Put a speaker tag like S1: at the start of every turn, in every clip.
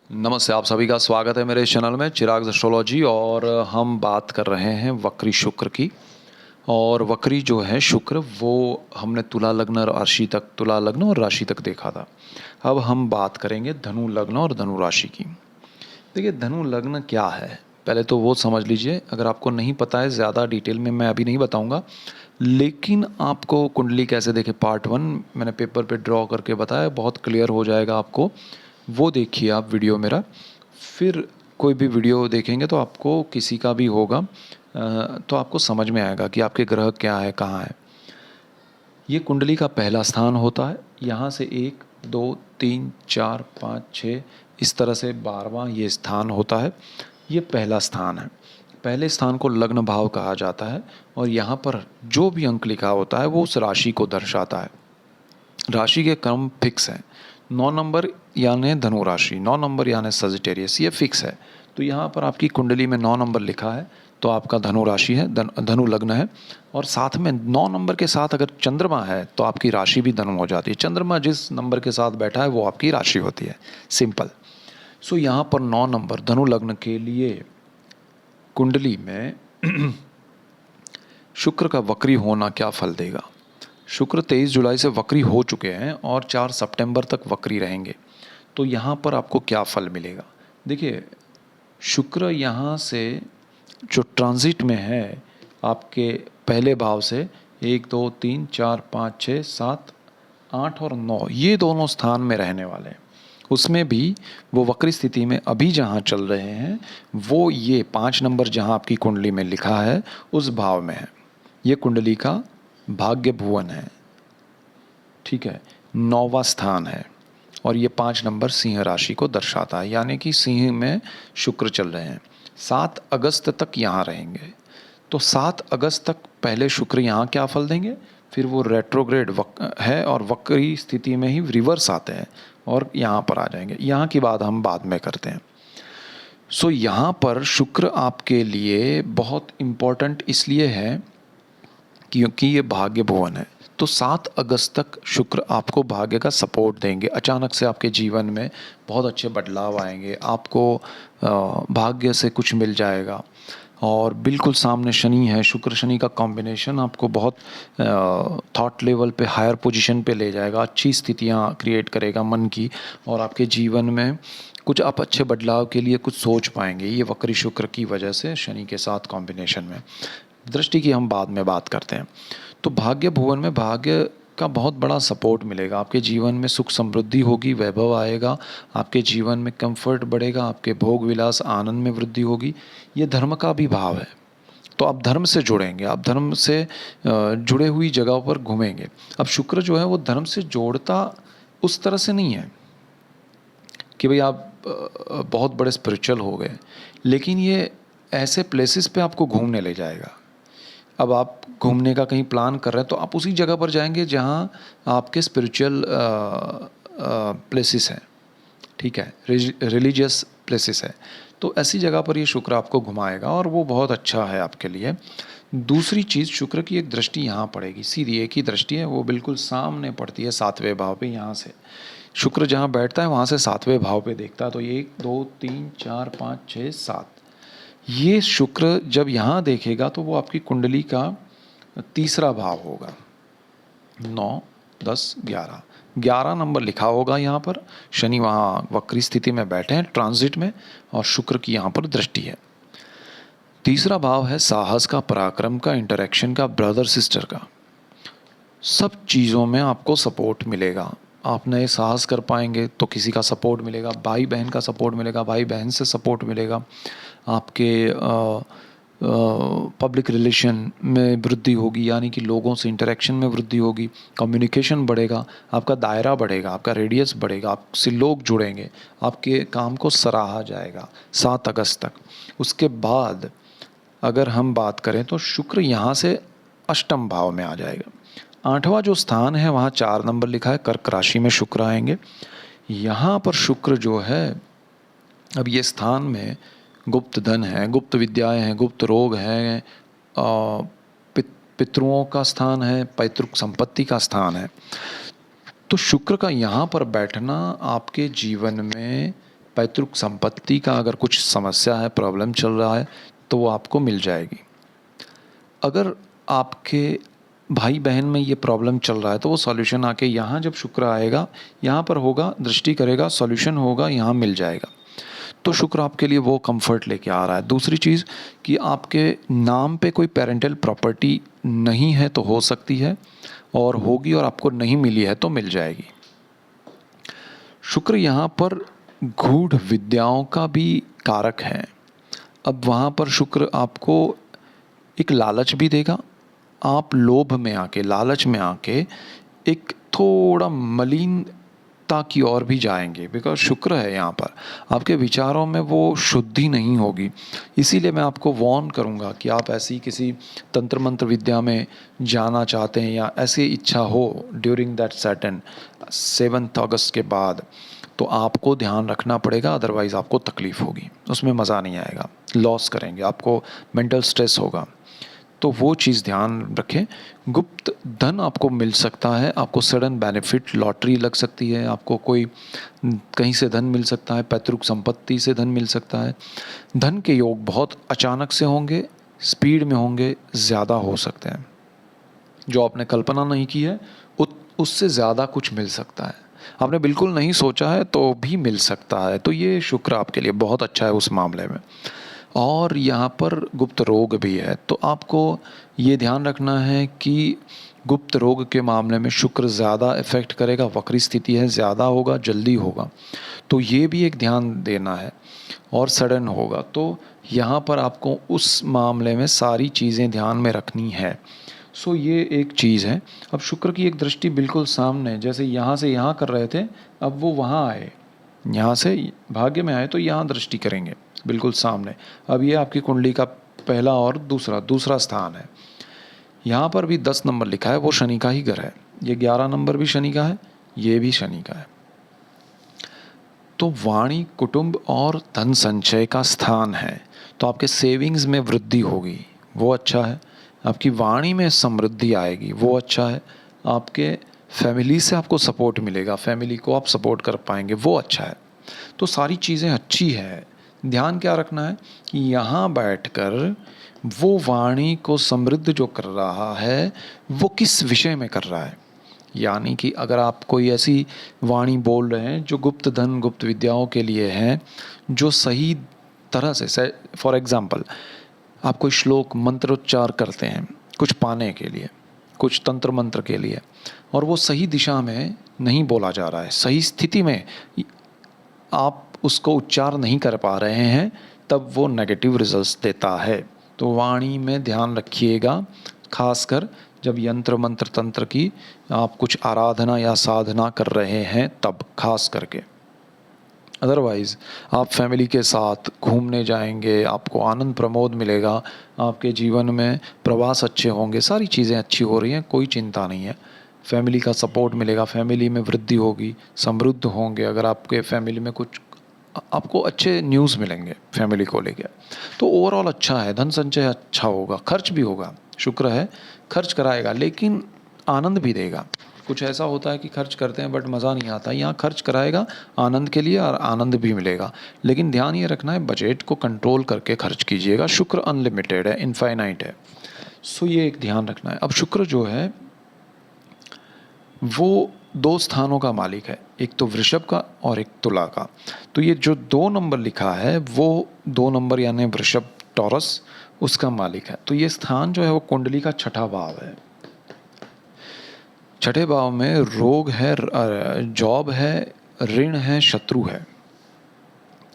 S1: नमस्ते, आप सभी का स्वागत है मेरे इस चैनल में चिराग एस्ट्रोलॉजी। और हम बात कर रहे हैं वक्री शुक्र की। और वक्री जो है शुक्र, वो हमने तुला लग्न राशि तक, तुला लग्न और राशि तक देखा था। अब हम बात करेंगे धनु लग्न और धनु राशि की। देखिए, धनु लग्न क्या है पहले तो वो समझ लीजिए। अगर आपको नहीं पता है, ज़्यादा डिटेल में मैं अभी नहीं बताऊंगा, लेकिन आपको कुंडली कैसे देखे पार्ट 1 मैंने पेपर पे ड्रॉ करके बताया, बहुत क्लियर हो जाएगा आपको। वो देखिए आप वीडियो मेरा, फिर कोई भी वीडियो देखेंगे तो आपको किसी का भी होगा तो आपको समझ में आएगा कि आपके ग्रह क्या है, कहाँ है। ये कुंडली का पहला स्थान होता है। यहाँ से 1 2 3 4 5 6 इस तरह से 12वां ये स्थान होता है। ये पहला स्थान है। पहले स्थान को लग्न भाव कहा जाता है। और यहाँ पर जो भी अंक लिखा होता है वो उस राशि को दर्शाता है। राशि के क्रम फिक्स है। 9 नंबर यानी धनु राशि, 9 नंबर यानी सजिटेरियस, ये फिक्स है। तो यहाँ पर आपकी कुंडली में 9 नंबर लिखा है तो आपका धनु राशि है, धनु लग्न है। और साथ में 9 नंबर के साथ अगर चंद्रमा है तो आपकी राशि भी धनु हो जाती है। चंद्रमा जिस नंबर के साथ बैठा है वो आपकी राशि होती है। सिंपल। सो यहाँ पर 9 नंबर धनु लग्न के लिए कुंडली में शुक्र का वक्री होना क्या फल देगा। शुक्र 23 जुलाई से वक्री हो चुके हैं और 4 सितंबर तक वक्री रहेंगे। तो यहाँ पर आपको क्या फल मिलेगा। देखिए, शुक्र यहाँ से जो ट्रांजिट में है आपके पहले भाव से 1 2 3 4 5 6 7 8 और 9, ये दोनों स्थान में रहने वाले हैं। उसमें भी वो वक्री स्थिति में अभी जहाँ चल रहे हैं वो ये 5 नंबर जहाँ आपकी कुंडली में लिखा है उस भाव में है। ये कुंडली का भाग्य भुवन है, ठीक है, 9वां स्थान है। और ये 5 नंबर सिंह राशि को दर्शाता है, यानी कि सिंह में शुक्र चल रहे हैं। 7 अगस्त तक यहाँ रहेंगे। तो 7 अगस्त तक पहले शुक्र यहाँ क्या फल देंगे, फिर वो रेट्रोग्रेड है और वक्री स्थिति में ही रिवर्स आते हैं और यहाँ पर आ जाएंगे। यहाँ की बात हम बाद में करते हैं। सो यहाँ पर शुक्र आपके लिए बहुत इम्पोर्टेंट इसलिए है क्योंकि ये भाग्य भुवन है। तो 7 अगस्त तक शुक्र आपको भाग्य का सपोर्ट देंगे। अचानक से आपके जीवन में बहुत अच्छे बदलाव आएंगे, आपको भाग्य से कुछ मिल जाएगा। और बिल्कुल सामने शनि है, शुक्र शनि का कॉम्बिनेशन आपको बहुत थॉट लेवल पे हायर पोजीशन पे ले जाएगा, अच्छी स्थितियाँ क्रिएट करेगा मन की। और आपके जीवन में कुछ आप अच्छे बदलाव के लिए कुछ सोच पाएंगे, ये वक्री शुक्र की वजह से शनि के साथ कॉम्बिनेशन में। दृष्टि की हम बाद में बात करते हैं। तो भाग्य भुवन में भाग्य का बहुत बड़ा सपोर्ट मिलेगा। आपके जीवन में सुख समृद्धि होगी, वैभव आएगा, आपके जीवन में कंफर्ट बढ़ेगा, आपके भोग विलास आनंद में वृद्धि होगी। ये धर्म का भी भाव है। तो आप धर्म से जुड़ेंगे, आप धर्म से जुड़े हुई जगहों पर घूमेंगे। अब शुक्र जो है वो धर्म से जोड़ता उस तरह से नहीं है कि भाई आप बहुत बड़े स्पिरिचुअल हो गए, लेकिन ये ऐसे प्लेसेस पे आपको घूमने ले जाएगा। अब आप घूमने का कहीं प्लान कर रहे हैं तो आप उसी जगह पर जाएंगे जहाँ आपके स्पिरिचुअल प्लेसेस हैं, ठीक है, रिलीजियस प्लेसेस है। तो ऐसी जगह पर ये शुक्र आपको घुमाएगा और वो बहुत अच्छा है आपके लिए। दूसरी चीज़, शुक्र की एक दृष्टि यहाँ पड़ेगी, सीधी एक ही दृष्टि है, वो बिल्कुल सामने पड़ती है 7वें भाव पे। यहाँ से शुक्र जहाँ बैठता है वहाँ से 7वें भाव पे देखता है। तो 1 2 3 4 5 6 7, ये शुक्र जब यहाँ देखेगा तो वो आपकी कुंडली का तीसरा भाव होगा। 9 10 11, 11 नंबर लिखा होगा यहाँ पर। शनि वहाँ वक्री स्थिति में बैठे हैं ट्रांजिट में, और शुक्र की यहाँ पर दृष्टि है। तीसरा भाव है साहस का, पराक्रम का, इंटरेक्शन का, ब्रदर सिस्टर का। सब चीज़ों में आपको सपोर्ट मिलेगा। आप नए साहस कर पाएंगे तो किसी का सपोर्ट मिलेगा, भाई बहन का सपोर्ट मिलेगा, भाई बहन से सपोर्ट मिलेगा। आपके पब्लिक रिलेशन में वृद्धि होगी, यानी कि लोगों से इंटरेक्शन में वृद्धि होगी, कम्युनिकेशन बढ़ेगा, आपका दायरा बढ़ेगा, आपका रेडियस बढ़ेगा, आपसे लोग जुड़ेंगे, आपके काम को सराहा जाएगा 7 अगस्त तक। उसके बाद अगर हम बात करें तो शुक्र यहाँ से अष्टम भाव में आ जाएगा। 8वां जो स्थान है वहाँ 4 नंबर लिखा है, कर्क राशि में शुक्र आएंगे। यहाँ पर शुक्र जो है, अब ये स्थान में गुप्त धन है, गुप्त विद्याएं हैं, गुप्त रोग हैं, पितरों का स्थान है, पैतृक संपत्ति का स्थान है। तो शुक्र का यहाँ पर बैठना आपके जीवन में पैतृक संपत्ति का अगर कुछ समस्या है, प्रॉब्लम चल रहा है, तो वो आपको मिल जाएगी। अगर आपके भाई बहन में ये प्रॉब्लम चल रहा है तो वो सॉल्यूशन आके यहाँ जब शुक्र आएगा, यहाँ पर होगा, दृष्टि करेगा, सॉल्यूशन होगा, यहाँ मिल जाएगा। तो शुक्र आपके लिए वो कंफर्ट लेके आ रहा है। दूसरी चीज़ कि आपके नाम पे कोई पेरेंटल प्रॉपर्टी नहीं है तो हो सकती है, और होगी और आपको नहीं मिली है तो मिल जाएगी। शुक्र यहाँ पर गूढ़ विद्याओं का भी कारक है। अब वहाँ पर शुक्र आपको एक लालच भी देगा। आप लोभ में आके, लालच में आके एक थोड़ा मलिनता की ओर भी जाएंगे, बिकॉज शुक्र है यहाँ पर। आपके विचारों में वो शुद्धि नहीं होगी। इसीलिए मैं आपको वार्न करूँगा कि आप ऐसी किसी तंत्र मंत्र विद्या में जाना चाहते हैं या ऐसी इच्छा हो ड्यूरिंग दैट सर्टेन 7 अगस्त के बाद, तो आपको ध्यान रखना पड़ेगा, अदरवाइज़ आपको तकलीफ़ होगी, उसमें मज़ा नहीं आएगा, लॉस करेंगे, आपको मेंटल स्ट्रेस होगा। तो वो चीज़ ध्यान रखें। गुप्त धन आपको मिल सकता है, आपको सडन बेनिफिट, लॉटरी लग सकती है, आपको कोई कहीं से धन मिल सकता है, पैतृक संपत्ति से धन मिल सकता है। धन के योग बहुत अचानक से होंगे, स्पीड में होंगे, ज़्यादा हो सकते हैं। जो आपने कल्पना नहीं की है उससे ज़्यादा कुछ मिल सकता है। आपने बिल्कुल नहीं सोचा है तो भी मिल सकता है। तो ये शुक्र आपके लिए बहुत अच्छा है उस मामले में। और यहाँ पर गुप्त रोग भी है, तो आपको ये ध्यान रखना है कि गुप्त रोग के मामले में शुक्र ज़्यादा इफ़ेक्ट करेगा, वक्री स्थिति है, ज़्यादा होगा, जल्दी होगा, तो ये भी एक ध्यान देना है, और सडन होगा। तो यहाँ पर आपको उस मामले में सारी चीज़ें ध्यान में रखनी है। सो ये एक चीज़ है। अब शुक्र की एक दृष्टि बिल्कुल सामने, जैसे यहाँ से यहाँ कर रहे थे, अब वो वहाँ आए, यहाँ से भाग्य में आए तो यहाँ दृष्टि करेंगे बिल्कुल सामने। अब ये आपकी कुंडली का पहला और दूसरा स्थान है। यहाँ पर भी 10 नंबर लिखा है, वो शनि का ही घर है। ये 11 नंबर भी शनि का है, ये भी शनि का है। तो वाणी, कुटुंब और धन संचय का स्थान है, तो आपके सेविंग्स में वृद्धि होगी, वो अच्छा है। आपकी वाणी में समृद्धि आएगी, वो अच्छा है। आपके फैमिली से आपको सपोर्ट मिलेगा, फैमिली को आप सपोर्ट कर पाएंगे, वो अच्छा है। तो सारी चीज़ें अच्छी है। ध्यान क्या रखना है कि यहाँ बैठकर वो वाणी को समृद्ध जो कर रहा है वो किस विषय में कर रहा है। यानी कि अगर आप कोई ऐसी वाणी बोल रहे हैं जो गुप्त धन, गुप्त विद्याओं के लिए है, जो सही तरह से, फॉर एग्ज़ाम्पल आप कोई श्लोक मंत्रोच्चार करते हैं कुछ पाने के लिए, कुछ तंत्र मंत्र के लिए, और वो सही दिशा में नहीं बोला जा रहा है, सही स्थिति में आप उसको उच्चार नहीं कर पा रहे हैं, तब वो नेगेटिव रिजल्ट्स देता है। तो वाणी में ध्यान रखिएगा, खासकर जब यंत्र मंत्र तंत्र की आप कुछ आराधना या साधना कर रहे हैं तब खास करके। अदरवाइज़ आप फैमिली के साथ घूमने जाएंगे, आपको आनंद प्रमोद मिलेगा, आपके जीवन में प्रवास अच्छे होंगे, सारी चीज़ें अच्छी हो रही हैं, कोई चिंता नहीं है। फैमिली का सपोर्ट मिलेगा, फैमिली में वृद्धि होगी, समृद्ध होंगे। अगर आपके फैमिली में कुछ आपको अच्छे न्यूज़ मिलेंगे फैमिली को लेके, तो ओवरऑल अच्छा है। धन संचय अच्छा होगा, खर्च भी होगा, शुक्र है, खर्च कराएगा लेकिन आनंद भी देगा। कुछ ऐसा होता है कि खर्च करते हैं बट मज़ा नहीं आता, यहाँ खर्च कराएगा आनंद के लिए और आनंद भी मिलेगा। लेकिन ध्यान ये रखना है बजट को कंट्रोल करके खर्च कीजिएगा। शुक्र अनलिमिटेड है, इनफाइनाइट है, सो ये एक ध्यान रखना है। अब शुक्र जो है वो 2 स्थानों का मालिक है, एक तो वृषभ का और एक तुला का। तो ये जो 2 नंबर लिखा है वो 2 नंबर यानी वृषभ, टॉरस, उसका मालिक है। तो ये स्थान जो है वो कुंडली का 6ठा भाव है। 6ठे भाव में रोग है, जॉब है, ऋण है, शत्रु है।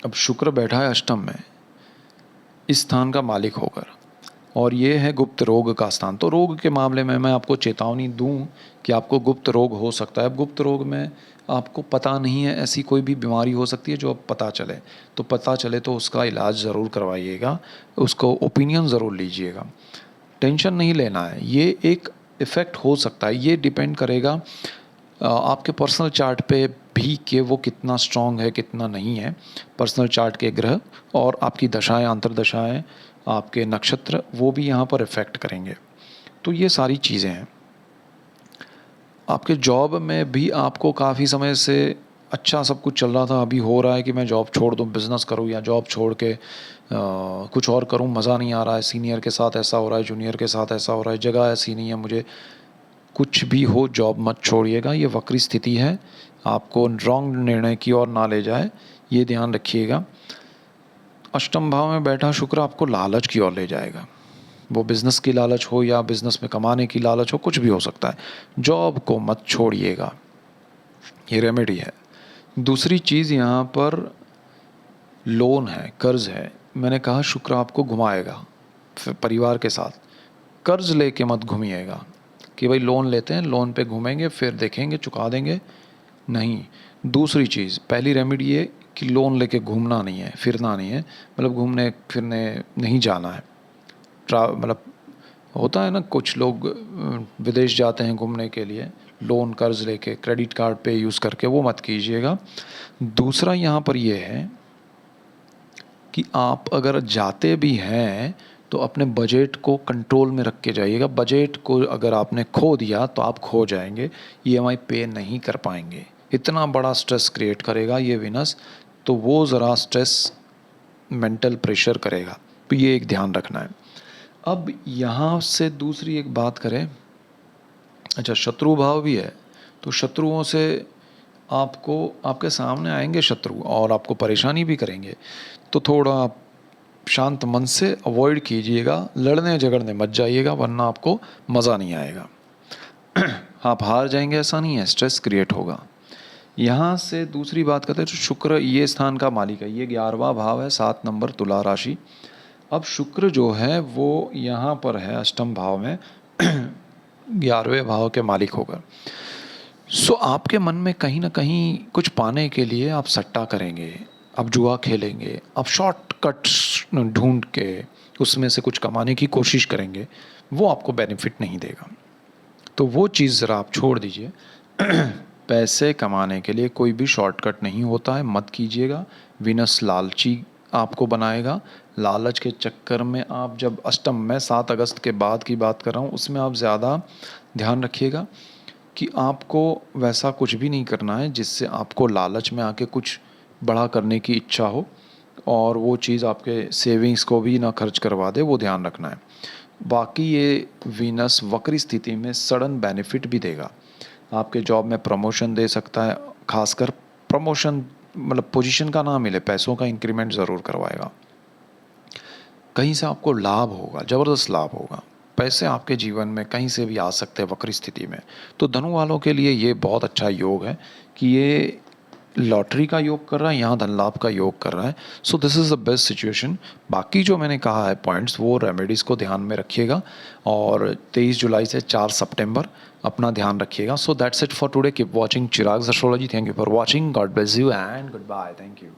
S1: अब शुक्र बैठा है अष्टम में इस स्थान का मालिक होकर, और ये है गुप्त रोग का स्थान। तो रोग के मामले में मैं आपको चेतावनी दूं कि आपको गुप्त रोग हो सकता है। अब गुप्त रोग में आपको पता नहीं है, ऐसी कोई भी बीमारी हो सकती है जो अब पता चले, तो पता चले तो उसका इलाज ज़रूर करवाइएगा, उसको ओपिनियन ज़रूर लीजिएगा। टेंशन नहीं लेना है, ये एक इफ़ेक्ट हो सकता है, ये डिपेंड करेगा आपके पर्सनल चार्ट पे भी कि वो कितना स्ट्रॉन्ग है कितना नहीं है। पर्सनल चार्ट के ग्रह और आपकी दशाएं, अंतर्दशाएं, आपके नक्षत्र, वो भी यहाँ पर इफ़ेक्ट करेंगे। तो ये सारी चीज़ें हैं। आपके जॉब में भी आपको काफ़ी समय से अच्छा सब कुछ चल रहा था, अभी हो रहा है कि मैं जॉब छोड़ दूँ, बिज़नेस करूँ या जॉब छोड़ के कुछ और करूँ, मज़ा नहीं आ रहा है, सीनियर के साथ ऐसा हो रहा है, जूनियर के साथ ऐसा हो रहा है, जगह ऐसी नहीं है मुझे, कुछ भी हो जॉब मत छोड़िएगा, ये वक्री स्थिति है, आपको रॉन्ग निर्णय की ओर ना ले जाए, ये ध्यान रखिएगा। अष्टम भाव में बैठा शुक्र आपको लालच की ओर ले जाएगा, वो बिज़नेस की लालच हो या बिज़नेस में कमाने की लालच हो, कुछ भी हो सकता है। जॉब को मत छोड़िएगा, ये रेमेडी है। दूसरी चीज़ यहाँ पर लोन है, कर्ज़ है। मैंने कहा शुक्र आपको घुमाएगा परिवार के साथ, कर्ज़ लेके मत घूमिएगा कि भाई लोन लेते हैं, लोन पे घूमेंगे फिर देखेंगे चुका देंगे, नहीं। दूसरी चीज़, पहली रेमेडी ये कि लोन लेके घूमना नहीं है, फिरना नहीं है, मतलब घूमने फिरने नहीं जाना है। मतलब होता है ना, कुछ लोग विदेश जाते हैं घूमने के लिए, लोन कर्ज़ लेके क्रेडिट कार्ड पे यूज़ करके, वो मत कीजिएगा। दूसरा यहाँ पर ये है कि आप अगर जाते भी हैं तो अपने बजट को कंट्रोल में रख के जाइएगा। बजट को अगर आपने खो दिया तो आप खो जाएंगे, ईएमआई पे नहीं कर पाएंगे, इतना बड़ा स्ट्रेस क्रिएट करेगा ये विनस, तो वो ज़रा स्ट्रेस मेंटल प्रेशर करेगा, तो ये एक ध्यान रखना है। अब यहाँ से दूसरी एक बात करें, अच्छा शत्रु भाव भी है, तो शत्रुओं से आपको, आपके सामने आएंगे शत्रु और आपको परेशानी भी करेंगे, तो थोड़ा आप शांत मन से अवॉइड कीजिएगा, लड़ने झगड़ने मत जाइएगा वरना आपको मज़ा नहीं आएगा। आप हार जाएंगे ऐसा नहीं है, स्ट्रेस क्रिएट होगा। यहाँ से दूसरी बात करते हैं, तो शुक्र ये स्थान का मालिक है, ये 11वां भाव है, 7 नंबर तुला राशि। अब शुक्र जो है वो यहाँ पर है अष्टम भाव में 11वें भाव के मालिक होकर। सो आपके मन में कहीं ना कहीं कुछ पाने के लिए आप सट्टा करेंगे, आप जुआ खेलेंगे, आप शॉर्टकट्स ढूंढ के उसमें से कुछ कमाने की कोशिश करेंगे, वो आपको बेनिफिट नहीं देगा, तो वो चीज़ ज़रा आप छोड़ दीजिए। पैसे कमाने के लिए कोई भी शॉर्टकट नहीं होता है, मत कीजिएगा। विनस लालची आपको बनाएगा, लालच के चक्कर में आप जब अष्टम में 7 अगस्त के बाद की बात कर रहा हूँ, उसमें आप ज़्यादा ध्यान रखिएगा कि आपको वैसा कुछ भी नहीं करना है जिससे आपको लालच में आके कुछ बड़ा करने की इच्छा हो और वो चीज़ आपके सेविंग्स को भी ना खर्च करवा दे, वो ध्यान रखना है। बाकी ये वीनस वक्री स्थिति में सडन बेनिफिट भी देगा, आपके जॉब में प्रमोशन दे सकता है, खासकर प्रमोशन मतलब पोजीशन का ना मिले, पैसों का इंक्रीमेंट ज़रूर करवाएगा, कहीं से आपको लाभ होगा, ज़बरदस्त लाभ होगा, पैसे आपके जीवन में कहीं से भी आ सकते हैं वक्री स्थिति में। तो धनु वालों के लिए ये बहुत अच्छा योग है कि ये लॉटरी का योग कर रहा है, यहाँ धन लाभ का योग कर रहा है। So this is the best situation. बाकी जो मैंने कहा है पॉइंट्स, वो रेमेडीज़ को ध्यान में रखिएगा और 23 जुलाई से 4 सितंबर अपना ध्यान रखिएगा। So that's it for today. Keep watching Chirag's astrology. Thank you for watching. God bless you and goodbye. Thank you.